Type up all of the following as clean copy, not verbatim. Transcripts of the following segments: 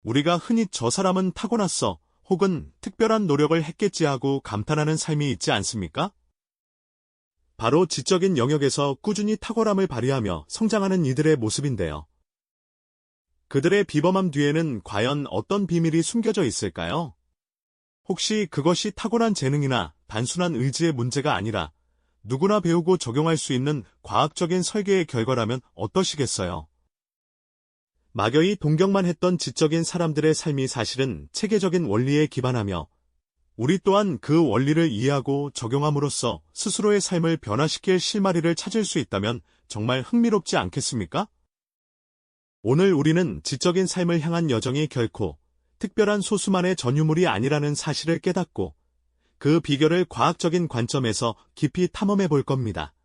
우리가 흔히 저 사람은 타고났어 혹은 특별한 노력을 했겠지 하고 감탄하는 삶이 있지 않습니까? 바로 지적인 영역에서 꾸준히 탁월함을 발휘하며 성장하는 이들의 모습인데요. 그들의 비범함 뒤에는 과연 어떤 비밀이 숨겨져 있을까요? 혹시 그것이 타고난 재능이나 단순한 의지의 문제가 아니라 누구나 배우고 적용할 수 있는 과학적인 설계의 결과라면 어떠시겠어요? 막연히 동경만 했던 지적인 사람들의 삶이 사실은 체계적인 원리에 기반하며 우리 또한 그 원리를 이해하고 적용함으로써 스스로의 삶을 변화시킬 실마리를 찾을 수 있다면 정말 흥미롭지 않겠습니까? 오늘 우리는 지적인 삶을 향한 여정이 결코 특별한 소수만의 전유물이 아니라는 사실을 깨닫고 그 비결을 과학적인 관점에서 깊이 탐험해 볼 겁니다.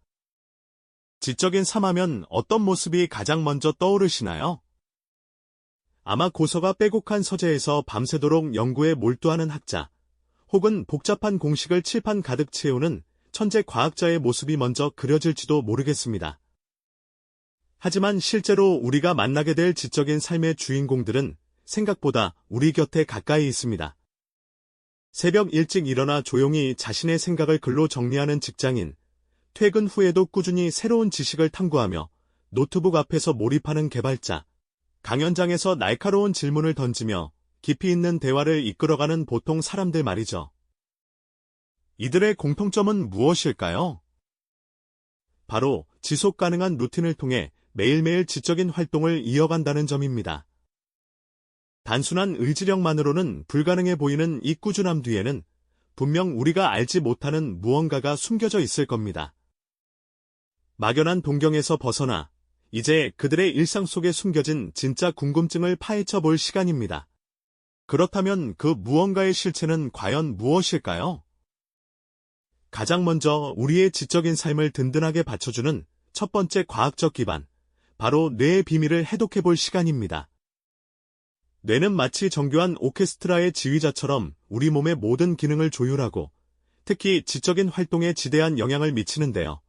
지적인 삶하면 어떤 모습이 가장 먼저 떠오르시나요? 아마 고서가 빼곡한 서재에서 밤새도록 연구에 몰두하는 학자, 혹은 복잡한 공식을 칠판 가득 채우는 천재 과학자의 모습이 먼저 그려질지도 모르겠습니다. 하지만 실제로 우리가 만나게 될 지적인 삶의 주인공들은 생각보다 우리 곁에 가까이 있습니다. 새벽 일찍 일어나 조용히 자신의 생각을 글로 정리하는 직장인, 퇴근 후에도 꾸준히 새로운 지식을 탐구하며 노트북 앞에서 몰입하는 개발자, 강연장에서 날카로운 질문을 던지며 깊이 있는 대화를 이끌어가는 보통 사람들 말이죠. 이들의 공통점은 무엇일까요? 바로 지속 가능한 루틴을 통해 매일매일 지적인 활동을 이어간다는 점입니다. 단순한 의지력만으로는 불가능해 보이는 이 꾸준함 뒤에는 분명 우리가 알지 못하는 무언가가 숨겨져 있을 겁니다. 막연한 동경에서 벗어나 이제 그들의 일상 속에 숨겨진 진짜 궁금증을 파헤쳐 볼 시간입니다. 그렇다면 그 무언가의 실체는 과연 무엇일까요? 가장 먼저 우리의 지적인 삶을 든든하게 받쳐주는 첫 번째 과학적 기반, 바로 뇌의 비밀을 해독해 볼 시간입니다. 뇌는 마치 정교한 오케스트라의 지휘자처럼 우리 몸의 모든 기능을 조율하고 특히 지적인 활동에 지대한 영향을 미치는데요.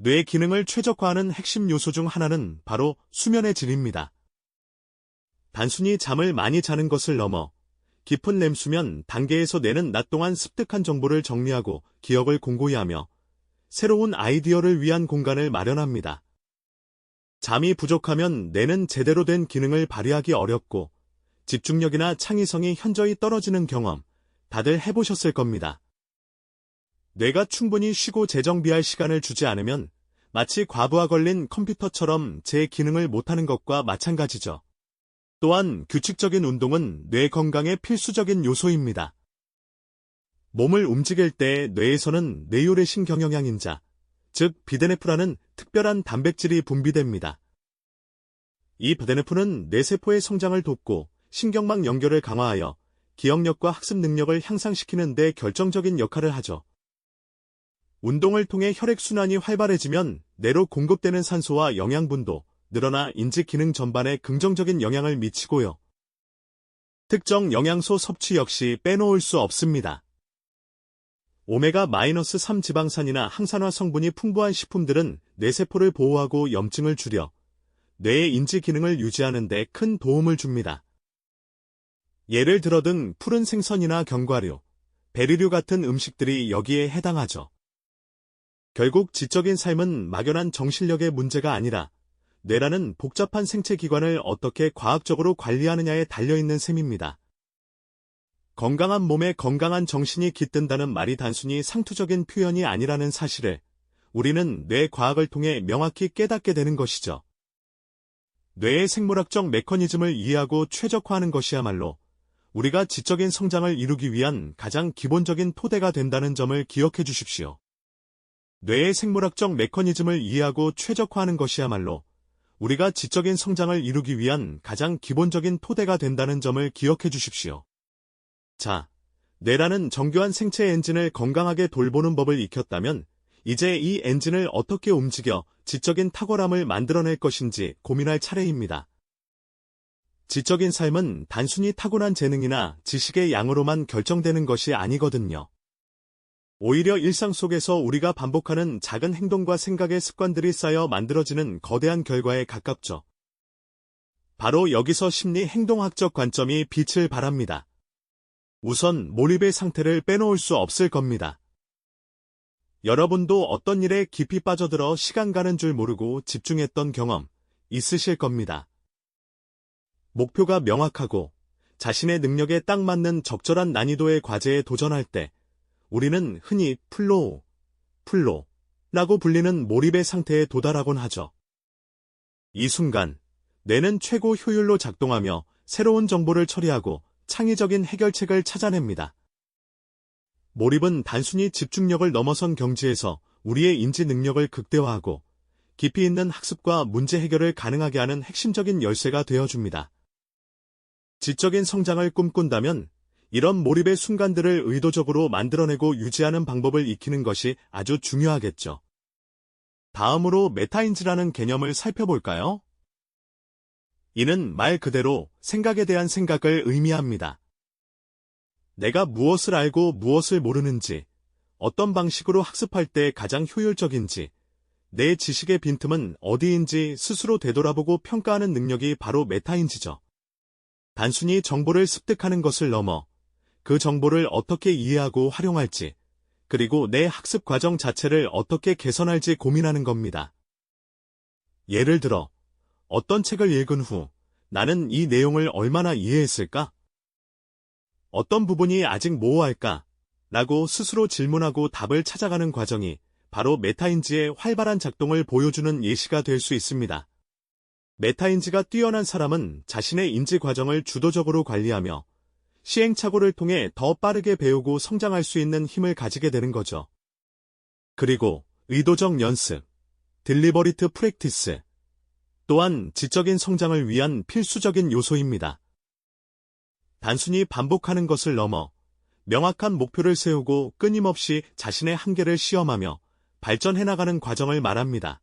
뇌 기능을 최적화하는 핵심 요소 중 하나는 바로 수면의 질입니다. 단순히 잠을 많이 자는 것을 넘어 깊은 렘수면 단계에서 뇌는 낮 동안 습득한 정보를 정리하고 기억을 공고히 하며 새로운 아이디어를 위한 공간을 마련합니다. 잠이 부족하면 뇌는 제대로 된 기능을 발휘하기 어렵고 집중력이나 창의성이 현저히 떨어지는 경험, 다들 해보셨을 겁니다. 뇌가 충분히 쉬고 재정비할 시간을 주지 않으면 마치 과부하 걸린 컴퓨터처럼 제 기능을 못하는 것과 마찬가지죠. 또한 규칙적인 운동은 뇌 건강의 필수적인 요소입니다. 몸을 움직일 때 뇌에서는 뇌요레신 경영양인자, 즉 비데네프라는 특별한 단백질이 분비됩니다. 이 비데네프는 뇌세포의 성장을 돕고 신경망 연결을 강화하여 기억력과 학습 능력을 향상시키는 데 결정적인 역할을 하죠. 운동을 통해 혈액순환이 활발해지면 뇌로 공급되는 산소와 영양분도 늘어나 인지 기능 전반에 긍정적인 영향을 미치고요. 특정 영양소 섭취 역시 빼놓을 수 없습니다. 오메가-3 지방산이나 항산화 성분이 풍부한 식품들은 뇌세포를 보호하고 염증을 줄여 뇌의 인지 기능을 유지하는 데 큰 도움을 줍니다. 예를 들어 등 푸른 생선이나 견과류, 베리류 같은 음식들이 여기에 해당하죠. 결국 지적인 삶은 막연한 정신력의 문제가 아니라 뇌라는 복잡한 생체 기관을 어떻게 과학적으로 관리하느냐에 달려있는 셈입니다. 건강한 몸에 건강한 정신이 깃든다는 말이 단순히 상투적인 표현이 아니라는 사실을 우리는 뇌 과학을 통해 명확히 깨닫게 되는 것이죠. 뇌의 생물학적 메커니즘을 이해하고 최적화하는 것이야말로 우리가 지적인 성장을 이루기 위한 가장 기본적인 토대가 된다는 점을 기억해 주십시오. 뇌의 생물학적 메커니즘을 이해하고 최적화하는 것이야말로 우리가 지적인 성장을 이루기 위한 가장 기본적인 토대가 된다는 점을 기억해 주십시오. 자, 뇌라는 정교한 생체 엔진을 건강하게 돌보는 법을 익혔다면 이제 이 엔진을 어떻게 움직여 지적인 탁월함을 만들어낼 것인지 고민할 차례입니다. 지적인 삶은 단순히 타고난 재능이나 지식의 양으로만 결정되는 것이 아니거든요. 오히려 일상 속에서 우리가 반복하는 작은 행동과 생각의 습관들이 쌓여 만들어지는 거대한 결과에 가깝죠. 바로 여기서 심리 행동학적 관점이 빛을 발합니다. 우선 몰입의 상태를 빼놓을 수 없을 겁니다. 여러분도 어떤 일에 깊이 빠져들어 시간 가는 줄 모르고 집중했던 경험 있으실 겁니다. 목표가 명확하고 자신의 능력에 딱 맞는 적절한 난이도의 과제에 도전할 때 우리는 흔히 플로우라고 불리는 몰입의 상태에 도달하곤 하죠. 이 순간 뇌는 최고 효율로 작동하며 새로운 정보를 처리하고 창의적인 해결책을 찾아냅니다. 몰입은 단순히 집중력을 넘어선 경지에서 우리의 인지 능력을 극대화하고 깊이 있는 학습과 문제 해결을 가능하게 하는 핵심적인 열쇠가 되어줍니다. 지적인 성장을 꿈꾼다면 이런 몰입의 순간들을 의도적으로 만들어내고 유지하는 방법을 익히는 것이 아주 중요하겠죠. 다음으로 메타인지라는 개념을 살펴볼까요? 이는 말 그대로 생각에 대한 생각을 의미합니다. 내가 무엇을 알고 무엇을 모르는지, 어떤 방식으로 학습할 때 가장 효율적인지, 내 지식의 빈틈은 어디인지 스스로 되돌아보고 평가하는 능력이 바로 메타인지죠. 단순히 정보를 습득하는 것을 넘어 그 정보를 어떻게 이해하고 활용할지, 그리고 내 학습 과정 자체를 어떻게 개선할지 고민하는 겁니다. 예를 들어, 어떤 책을 읽은 후 나는 이 내용을 얼마나 이해했을까? 어떤 부분이 아직 모호할까? 라고 스스로 질문하고 답을 찾아가는 과정이 바로 메타인지의 활발한 작동을 보여주는 예시가 될 수 있습니다. 메타인지가 뛰어난 사람은 자신의 인지 과정을 주도적으로 관리하며 시행착오를 통해 더 빠르게 배우고 성장할 수 있는 힘을 가지게 되는 거죠. 그리고 의도적 연습, 딜리버리트 프랙티스 또한 지적인 성장을 위한 필수적인 요소입니다. 단순히 반복하는 것을 넘어 명확한 목표를 세우고 끊임없이 자신의 한계를 시험하며 발전해나가는 과정을 말합니다.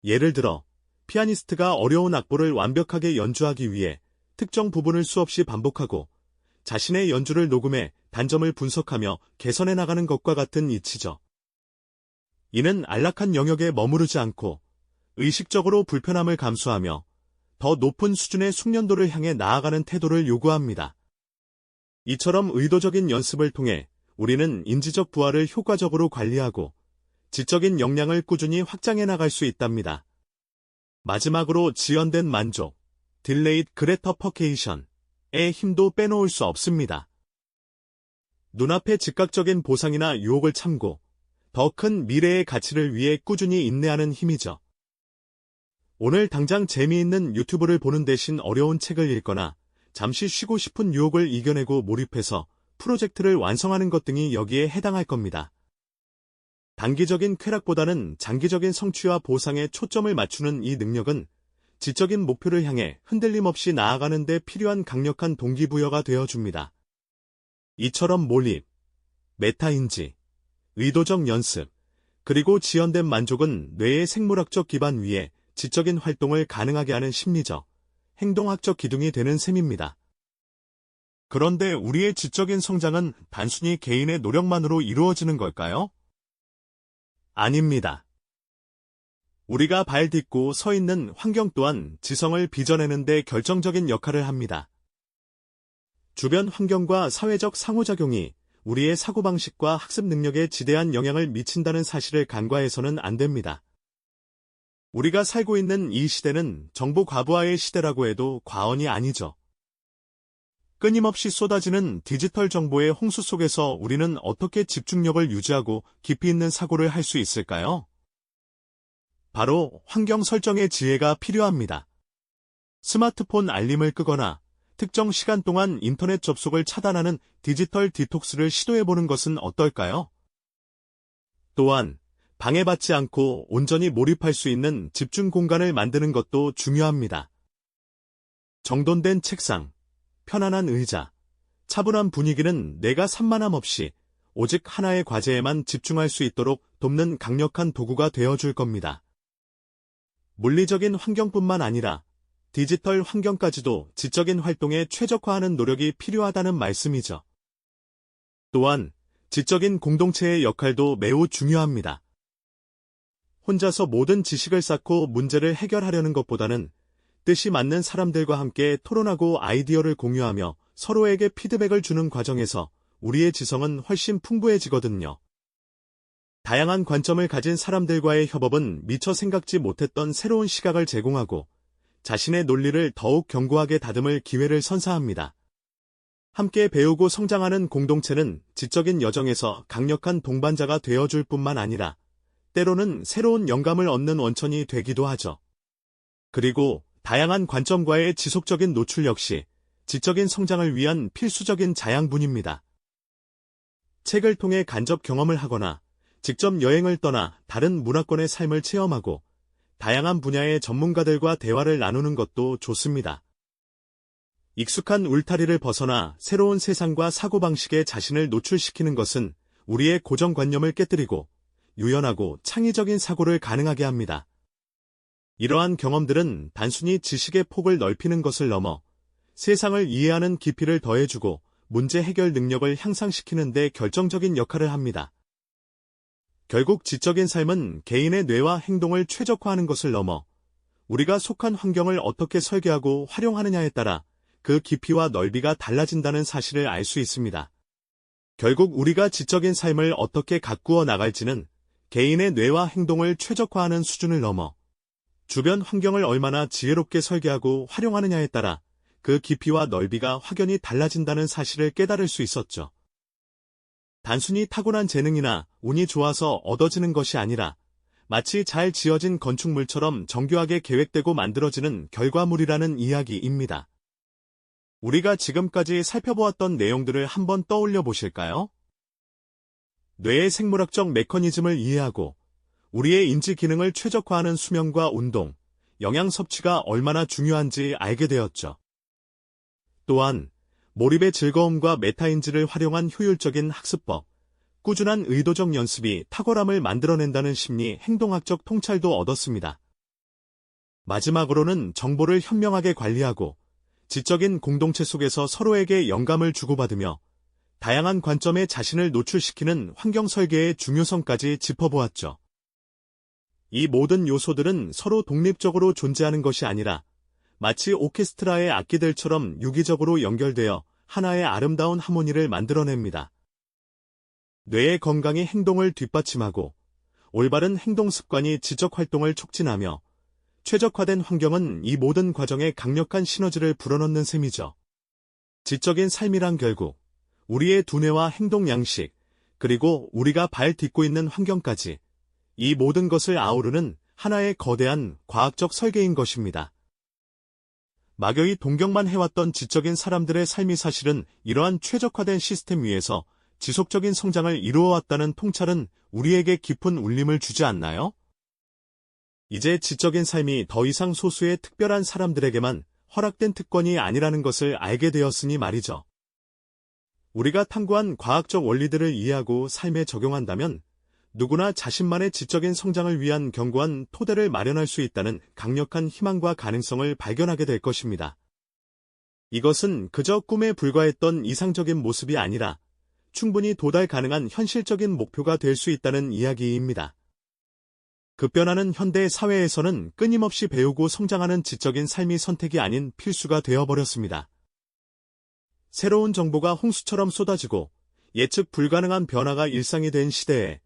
예를 들어, 피아니스트가 어려운 악보를 완벽하게 연주하기 위해 특정 부분을 수없이 반복하고 자신의 연주를 녹음해 단점을 분석하며 개선해나가는 것과 같은 이치죠. 이는 안락한 영역에 머무르지 않고 의식적으로 불편함을 감수하며 더 높은 수준의 숙련도를 향해 나아가는 태도를 요구합니다. 이처럼 의도적인 연습을 통해 우리는 인지적 부하를 효과적으로 관리하고 지적인 역량을 꾸준히 확장해 나갈 수 있답니다. 마지막으로 지연된 만족, 딜레이드 그래터퍼케이션의 힘도 빼놓을 수 없습니다. 눈앞의 즉각적인 보상이나 유혹을 참고 더 큰 미래의 가치를 위해 꾸준히 인내하는 힘이죠. 오늘 당장 재미있는 유튜브를 보는 대신 어려운 책을 읽거나 잠시 쉬고 싶은 유혹을 이겨내고 몰입해서 프로젝트를 완성하는 것 등이 여기에 해당할 겁니다. 단기적인 쾌락보다는 장기적인 성취와 보상에 초점을 맞추는 이 능력은 지적인 목표를 향해 흔들림 없이 나아가는 데 필요한 강력한 동기부여가 되어줍니다. 이처럼 몰입, 메타인지, 의도적 연습, 그리고 지연된 만족은 뇌의 생물학적 기반 위에 지적인 활동을 가능하게 하는 심리적, 행동학적 기둥이 되는 셈입니다. 그런데 우리의 지적인 성장은 단순히 개인의 노력만으로 이루어지는 걸까요? 아닙니다. 우리가 발 딛고 서 있는 환경 또한 지성을 빚어내는 데 결정적인 역할을 합니다. 주변 환경과 사회적 상호작용이 우리의 사고방식과 학습 능력에 지대한 영향을 미친다는 사실을 간과해서는 안 됩니다. 우리가 살고 있는 이 시대는 정보 과부하의 시대라고 해도 과언이 아니죠. 끊임없이 쏟아지는 디지털 정보의 홍수 속에서 우리는 어떻게 집중력을 유지하고 깊이 있는 사고를 할 수 있을까요? 바로 환경 설정의 지혜가 필요합니다. 스마트폰 알림을 끄거나 특정 시간 동안 인터넷 접속을 차단하는 디지털 디톡스를 시도해보는 것은 어떨까요? 또한 방해받지 않고 온전히 몰입할 수 있는 집중 공간을 만드는 것도 중요합니다. 정돈된 책상, 편안한 의자, 차분한 분위기는 내가 산만함 없이 오직 하나의 과제에만 집중할 수 있도록 돕는 강력한 도구가 되어줄 겁니다. 물리적인 환경뿐만 아니라 디지털 환경까지도 지적인 활동에 최적화하는 노력이 필요하다는 말씀이죠. 또한 지적인 공동체의 역할도 매우 중요합니다. 혼자서 모든 지식을 쌓고 문제를 해결하려는 것보다는 뜻이 맞는 사람들과 함께 토론하고 아이디어를 공유하며 서로에게 피드백을 주는 과정에서 우리의 지성은 훨씬 풍부해지거든요. 다양한 관점을 가진 사람들과의 협업은 미처 생각지 못했던 새로운 시각을 제공하고 자신의 논리를 더욱 견고하게 다듬을 기회를 선사합니다. 함께 배우고 성장하는 공동체는 지적인 여정에서 강력한 동반자가 되어줄 뿐만 아니라 때로는 새로운 영감을 얻는 원천이 되기도 하죠. 그리고 다양한 관점과의 지속적인 노출 역시 지적인 성장을 위한 필수적인 자양분입니다. 책을 통해 간접 경험을 하거나 직접 여행을 떠나 다른 문화권의 삶을 체험하고 다양한 분야의 전문가들과 대화를 나누는 것도 좋습니다. 익숙한 울타리를 벗어나 새로운 세상과 사고방식에 자신을 노출시키는 것은 우리의 고정관념을 깨뜨리고 유연하고 창의적인 사고를 가능하게 합니다. 이러한 경험들은 단순히 지식의 폭을 넓히는 것을 넘어 세상을 이해하는 깊이를 더해주고 문제 해결 능력을 향상시키는 데 결정적인 역할을 합니다. 결국 지적인 삶은 개인의 뇌와 행동을 최적화하는 것을 넘어 우리가 속한 환경을 어떻게 설계하고 활용하느냐에 따라 그 깊이와 넓이가 달라진다는 사실을 알 수 있습니다. 결국 우리가 지적인 삶을 어떻게 가꾸어 나갈지는 개인의 뇌와 행동을 최적화하는 수준을 넘어 주변 환경을 얼마나 지혜롭게 설계하고 활용하느냐에 따라 그 깊이와 넓이가 확연히 달라진다는 사실을 깨달을 수 있었죠. 단순히 타고난 재능이나 운이 좋아서 얻어지는 것이 아니라 마치 잘 지어진 건축물처럼 정교하게 계획되고 만들어지는 결과물이라는 이야기입니다. 우리가 지금까지 살펴보았던 내용들을 한번 떠올려 보실까요? 뇌의 생물학적 메커니즘을 이해하고 우리의 인지 기능을 최적화하는 수면과 운동, 영양 섭취가 얼마나 중요한지 알게 되었죠. 또한 몰입의 즐거움과 메타인지를 활용한 효율적인 학습법, 꾸준한 의도적 연습이 탁월함을 만들어낸다는 심리 행동학적 통찰도 얻었습니다. 마지막으로는 정보를 현명하게 관리하고 지적인 공동체 속에서 서로에게 영감을 주고받으며 다양한 관점에 자신을 노출시키는 환경 설계의 중요성까지 짚어보았죠. 이 모든 요소들은 서로 독립적으로 존재하는 것이 아니라 마치 오케스트라의 악기들처럼 유기적으로 연결되어 하나의 아름다운 하모니를 만들어냅니다. 뇌의 건강이 행동을 뒷받침하고 올바른 행동 습관이 지적 활동을 촉진하며 최적화된 환경은 이 모든 과정에 강력한 시너지를 불어넣는 셈이죠. 지적인 삶이란 결국 우리의 두뇌와 행동 양식, 그리고 우리가 발 딛고 있는 환경까지 이 모든 것을 아우르는 하나의 거대한 과학적 설계인 것입니다. 막연히 동경만 해왔던 지적인 사람들의 삶이 사실은 이러한 최적화된 시스템 위에서 지속적인 성장을 이루어왔다는 통찰은 우리에게 깊은 울림을 주지 않나요? 이제 지적인 삶이 더 이상 소수의 특별한 사람들에게만 허락된 특권이 아니라는 것을 알게 되었으니 말이죠. 우리가 탐구한 과학적 원리들을 이해하고 삶에 적용한다면 누구나 자신만의 지적인 성장을 위한 견고한 토대를 마련할 수 있다는 강력한 희망과 가능성을 발견하게 될 것입니다. 이것은 그저 꿈에 불과했던 이상적인 모습이 아니라 충분히 도달 가능한 현실적인 목표가 될 수 있다는 이야기입니다. 급변하는 현대 사회에서는 끊임없이 배우고 성장하는 지적인 삶이 선택이 아닌 필수가 되어버렸습니다. 새로운 정보가 홍수처럼 쏟아지고 예측 불가능한 변화가 일상이 된 시대에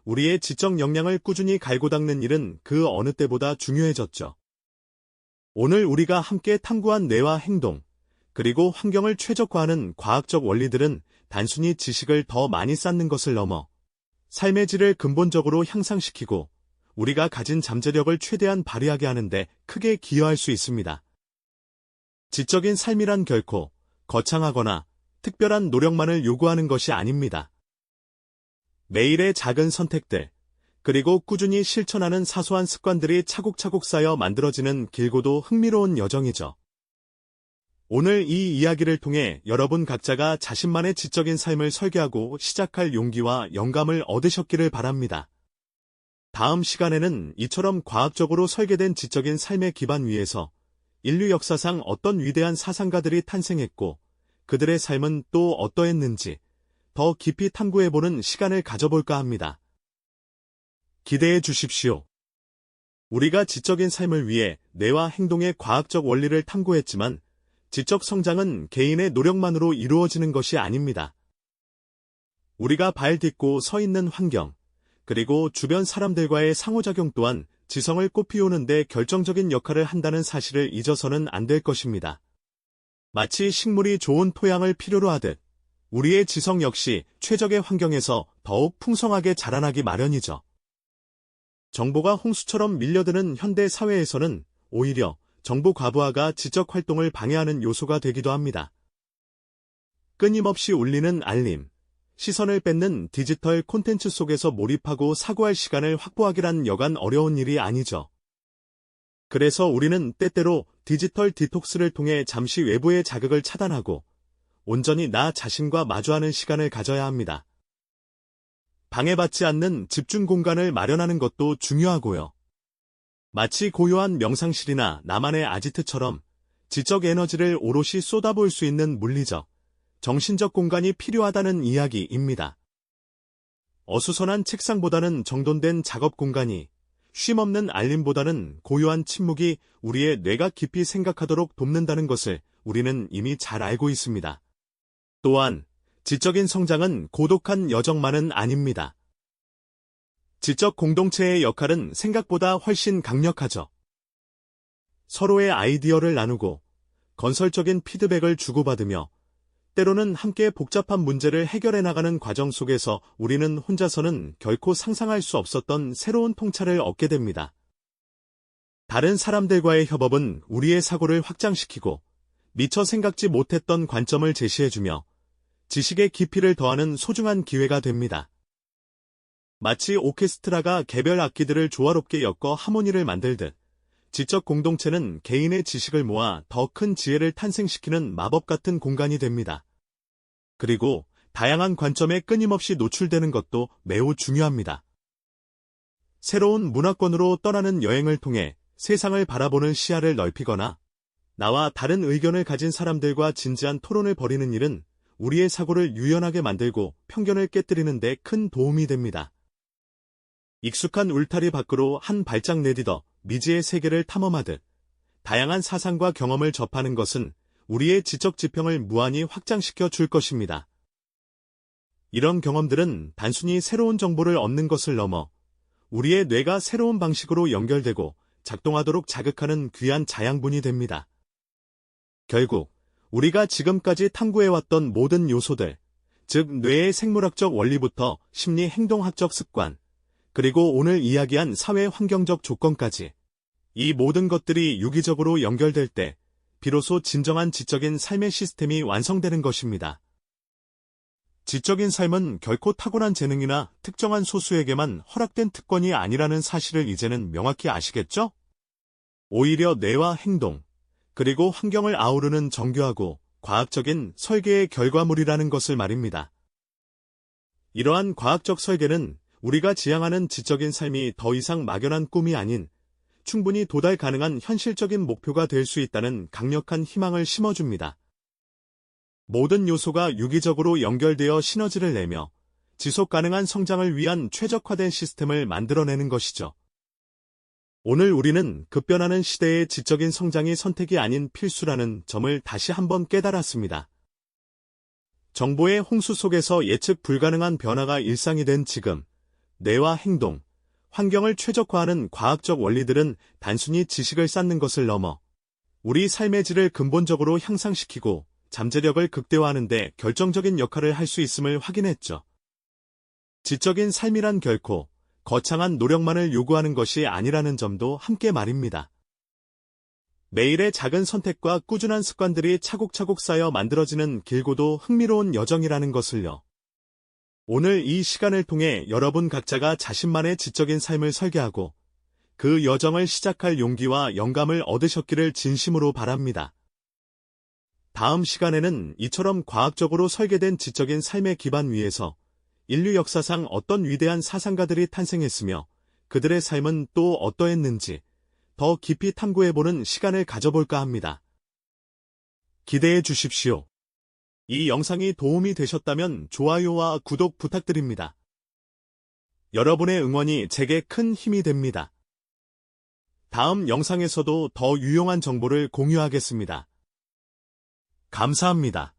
우리의 지적 역량을 꾸준히 갈고 닦는 일은 그 어느 때보다 중요해졌죠. 오늘 우리가 함께 탐구한 뇌와 행동, 그리고 환경을 최적화하는 과학적 원리들은 단순히 지식을 더 많이 쌓는 것을 넘어 삶의 질을 근본적으로 향상시키고 우리가 가진 잠재력을 최대한 발휘하게 하는데 크게 기여할 수 있습니다. 지적인 삶이란 결코 거창하거나 특별한 노력만을 요구하는 것이 아닙니다. 매일의 작은 선택들, 그리고 꾸준히 실천하는 사소한 습관들이 차곡차곡 쌓여 만들어지는 길고도 흥미로운 여정이죠. 오늘 이 이야기를 통해 여러분 각자가 자신만의 지적인 삶을 설계하고 시작할 용기와 영감을 얻으셨기를 바랍니다. 다음 시간에는 이처럼 과학적으로 설계된 지적인 삶의 기반 위에서 인류 역사상 어떤 위대한 사상가들이 탄생했고 그들의 삶은 또 어떠했는지 더 깊이 탐구해보는 시간을 가져볼까 합니다. 기대해 주십시오. 우리가 지적인 삶을 위해 뇌와 행동의 과학적 원리를 탐구했지만 지적 성장은 개인의 노력만으로 이루어지는 것이 아닙니다. 우리가 발 딛고 서 있는 환경, 그리고 주변 사람들과의 상호작용 또한 지성을 꽃피우는 데 결정적인 역할을 한다는 사실을 잊어서는 안 될 것입니다. 마치 식물이 좋은 토양을 필요로 하듯 우리의 지성 역시 최적의 환경에서 더욱 풍성하게 자라나기 마련이죠. 정보가 홍수처럼 밀려드는 현대 사회에서는 오히려 정보 과부하가 지적 활동을 방해하는 요소가 되기도 합니다. 끊임없이 울리는 알림, 시선을 뺏는 디지털 콘텐츠 속에서 몰입하고 사고할 시간을 확보하기란 여간 어려운 일이 아니죠. 그래서 우리는 때때로 디지털 디톡스를 통해 잠시 외부의 자극을 차단하고 온전히 나 자신과 마주하는 시간을 가져야 합니다. 방해받지 않는 집중 공간을 마련하는 것도 중요하고요. 마치 고요한 명상실이나 나만의 아지트처럼 지적 에너지를 오롯이 쏟아부을 수 있는 물리적, 정신적 공간이 필요하다는 이야기입니다. 어수선한 책상보다는 정돈된 작업 공간이, 쉼없는 알림보다는 고요한 침묵이 우리의 뇌가 깊이 생각하도록 돕는다는 것을 우리는 이미 잘 알고 있습니다. 또한 지적인 성장은 고독한 여정만은 아닙니다. 지적 공동체의 역할은 생각보다 훨씬 강력하죠. 서로의 아이디어를 나누고 건설적인 피드백을 주고받으며 때로는 함께 복잡한 문제를 해결해 나가는 과정 속에서 우리는 혼자서는 결코 상상할 수 없었던 새로운 통찰을 얻게 됩니다. 다른 사람들과의 협업은 우리의 사고를 확장시키고 미처 생각지 못했던 관점을 제시해주며 지식의 깊이를 더하는 소중한 기회가 됩니다. 마치 오케스트라가 개별 악기들을 조화롭게 엮어 하모니를 만들듯 지적 공동체는 개인의 지식을 모아 더 큰 지혜를 탄생시키는 마법 같은 공간이 됩니다. 그리고 다양한 관점에 끊임없이 노출되는 것도 매우 중요합니다. 새로운 문화권으로 떠나는 여행을 통해 세상을 바라보는 시야를 넓히거나 나와 다른 의견을 가진 사람들과 진지한 토론을 벌이는 일은 우리의 사고를 유연하게 만들고 편견을 깨뜨리는 데 큰 도움이 됩니다. 익숙한 울타리 밖으로 한 발짝 내딛어 미지의 세계를 탐험하듯 다양한 사상과 경험을 접하는 것은 우리의 지적 지평을 무한히 확장시켜 줄 것입니다. 이런 경험들은 단순히 새로운 정보를 얻는 것을 넘어 우리의 뇌가 새로운 방식으로 연결되고 작동하도록 자극하는 귀한 자양분이 됩니다. 결국 우리가 지금까지 탐구해왔던 모든 요소들, 즉 뇌의 생물학적 원리부터 심리 행동학적 습관, 그리고 오늘 이야기한 사회 환경적 조건까지 이 모든 것들이 유기적으로 연결될 때 비로소 진정한 지적인 삶의 시스템이 완성되는 것입니다. 지적인 삶은 결코 타고난 재능이나 특정한 소수에게만 허락된 특권이 아니라는 사실을 이제는 명확히 아시겠죠? 오히려 뇌와 행동, 그리고 환경을 아우르는 정교하고 과학적인 설계의 결과물이라는 것을 말입니다. 이러한 과학적 설계는 우리가 지향하는 지적인 삶이 더 이상 막연한 꿈이 아닌 충분히 도달 가능한 현실적인 목표가 될 수 있다는 강력한 희망을 심어줍니다. 모든 요소가 유기적으로 연결되어 시너지를 내며 지속 가능한 성장을 위한 최적화된 시스템을 만들어내는 것이죠. 오늘 우리는 급변하는 시대의 지적인 성장이 선택이 아닌 필수라는 점을 다시 한번 깨달았습니다. 정보의 홍수 속에서 예측 불가능한 변화가 일상이 된 지금, 뇌와 행동, 환경을 최적화하는 과학적 원리들은 단순히 지식을 쌓는 것을 넘어 우리 삶의 질을 근본적으로 향상시키고 잠재력을 극대화하는 데 결정적인 역할을 할 수 있음을 확인했죠. 지적인 삶이란 결코 거창한 노력만을 요구하는 것이 아니라는 점도 함께 말입니다. 매일의 작은 선택과 꾸준한 습관들이 차곡차곡 쌓여 만들어지는 길고도 흥미로운 여정이라는 것을요. 오늘 이 시간을 통해 여러분 각자가 자신만의 지적인 삶을 설계하고 그 여정을 시작할 용기와 영감을 얻으셨기를 진심으로 바랍니다. 다음 시간에는 이처럼 과학적으로 설계된 지적인 삶의 기반 위에서 인류 역사상 어떤 위대한 사상가들이 탄생했으며 그들의 삶은 또 어떠했는지 더 깊이 탐구해보는 시간을 가져볼까 합니다. 기대해 주십시오. 이 영상이 도움이 되셨다면 좋아요와 구독 부탁드립니다. 여러분의 응원이 제게 큰 힘이 됩니다. 다음 영상에서도 더 유용한 정보를 공유하겠습니다. 감사합니다.